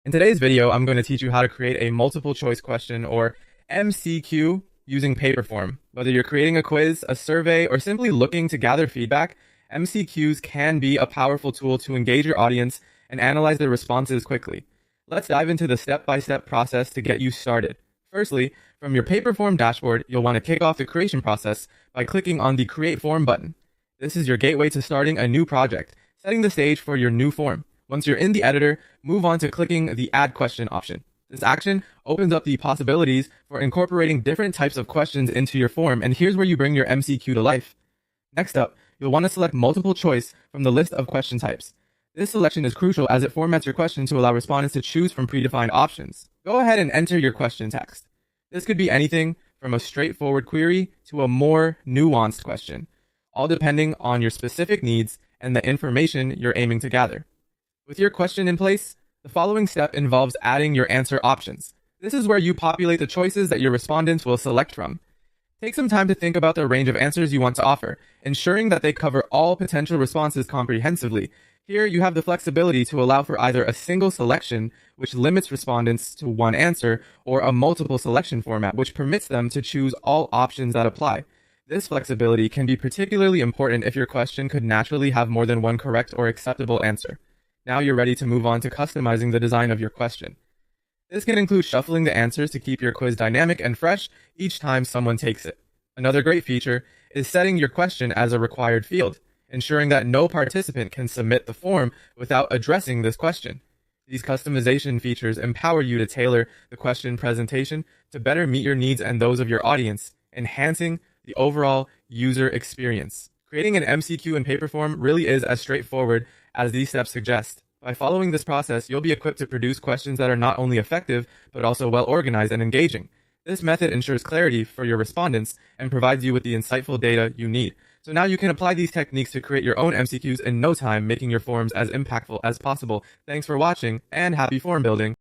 In today's video, I'm going to teach you how to create a multiple choice question or MCQ using Paperform. Whether you're creating a quiz, a survey, or simply looking to gather feedback, MCQs can be a powerful tool to engage your audience and analyze their responses quickly. Let's dive into the step-by-step process to get you started. Firstly, from your Paperform dashboard, you'll want to kick off the creation process by clicking on the Create Form button. This is your gateway to starting a new project, setting the stage for your new form. Once you're in the editor, move on to clicking the Add Question option. This action opens up the possibilities for incorporating different types of questions into your form, and here's where you bring your MCQ to life. Next up, you'll want to select multiple choice from the list of question types. This selection is crucial as it formats your question to allow respondents to choose from predefined options. Go ahead and enter your question text. This could be anything from a straightforward query to a more nuanced question, all depending on your specific needs and the information you're aiming to gather. With your question in place, the following step involves adding your answer options. This is where you populate the choices that your respondents will select from. Take some time to think about the range of answers you want to offer, ensuring that they cover all potential responses comprehensively. Here, you have the flexibility to allow for either a single selection, which limits respondents to one answer, or a multiple selection format, which permits them to choose all options that apply. This flexibility can be particularly important if your question could naturally have more than one correct or acceptable answer. Now you're ready to move on to customizing the design of your question. This can include shuffling the answers to keep your quiz dynamic and fresh each time someone takes it. Another great feature is setting your question as a required field, ensuring that no participant can submit the form without addressing this question. These customization features empower you to tailor the question presentation to better meet your needs and those of your audience, enhancing the overall user experience. Creating an MCQ in Paperform really is as straightforward as these steps suggest. By following this process, you'll be equipped to produce questions that are not only effective, but also well organized and engaging. This method ensures clarity for your respondents and provides you with the insightful data you need. So now you can apply these techniques to create your own MCQs in no time, making your forms as impactful as possible. Thanks for watching, and happy form building!